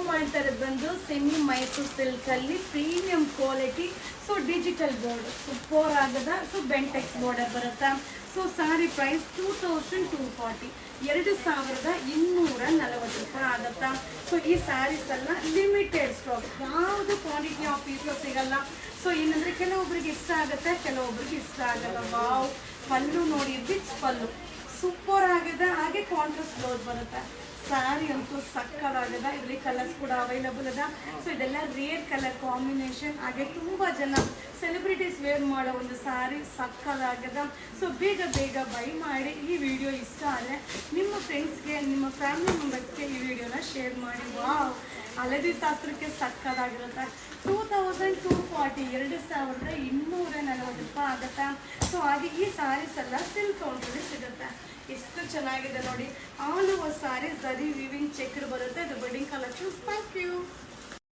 ಮಾಡ್ತಾರೆ ಬಂದು ಸೆಮಿ ಮೈಸೂರು ಸಿಲ್ಕಲ್ಲಿ premium quality. So digital board super ಆಗದ. ಸೊ ಬೆಂಟೆಕ್ಸ್ ಬಾರ್ಡರ್ ಬರುತ್ತಾ. ಸೊ ಸಾರಿ ಪ್ರೈಸ್ 2240, 2240 ರೂಪಾಯಿ ಆಗುತ್ತಾ. ಸೊ ಈ ಸ್ಯಾರೀಸ್ ಎಲ್ಲ ಲಿಮಿಟೆಡ್ ಸ್ಟಾಕ್, ಯಾವುದು ಕ್ವಾಂಟಿಟಿ ಆಫ್ ಪೀಸಸ್ ಸಿಗಲ್ಲ. ಸೊ ಏನಂದರೆ ಕೆಲವೊಬ್ರಿಗೆ ಇಷ್ಟ ಆಗುತ್ತೆ, ಕೆಲವೊಬ್ರಿಗೆ ಇಷ್ಟ ಆಗಲ್ಲ. ವಾವ್, ಪಲ್ಲು ನೋಡಿ, ರಿಚ್ ಪಲ್ಲು ಸೂಪರ್ ಆಗಿದೆ. ಹಾಗೆ ಕಾಂಟ್ರಾಸ್ಟ್ ಬ್ಲೌಸ್ ಬರುತ್ತೆ. ಸ್ಯಾರಿ ಅಂತೂ ಸಕ್ಕದಾಗದ. ಇದರಲ್ಲಿ ಕಲರ್ಸ್ ಕೂಡ ಅವೈಲಬಲ್ ಅದ. ಸೊ ಇದೆಲ್ಲ ರೇರ್ ಕಲರ್ ಕಾಂಬಿನೇಷನ್. ಹಾಗೆ ತುಂಬ ಜನ ಸೆಲೆಬ್ರಿಟೀಸ್ ವೇರ್ ಮಾಡೋ ಒಂದು ಸ್ಯಾರಿ ಸಕ್ಕದಾಗದ. ಸೊ ಬೇಗ ಬೇಗ ಬೈ ಮಾಡಿ. ಈ ವಿಡಿಯೋ ಇಷ್ಟ ಆದರೆ ನಿಮ್ಮ ಫ್ರೆಂಡ್ಸ್ಗೆ, ನಿಮ್ಮ ಫ್ಯಾಮಿಲಿ ಮೆಂಬರ್ಸ್ಗೆ ಈ ವಿಡಿಯೋನ ಶೇರ್ ಮಾಡಿ. ವಾವ್, ಹಳದಿ ಶಾಸ್ತ್ರಕ್ಕೆ ಸಕ್ಕದಾಗಿರುತ್ತೆ. 2240, 2240 ರೂಪಾಯಿ ಆಗುತ್ತೆ. ಸೊ ಹಾಗೆ ಈ ಸ್ಯಾರೀಸ್ ಎಲ್ಲ ಸಿಲ್ಕ್ ಕೌಂಟ್ರಲ್ಲಿ ಸಿಗುತ್ತೆ. ಎಷ್ಟು ಚೆನ್ನಾಗಿದೆ ನೋಡಿ. ಆಲ್ ಓವರ್ ಸ್ಯಾರೀಸ್ ಜರಿ ವಿವಿಂಗ್ ಚೆಕ್ ಬರುತ್ತೆ. ಇದು ವೆಡ್ಡಿಂಗ್ ಕಲೆಕ್ಷನ್ಸ್. Thank you.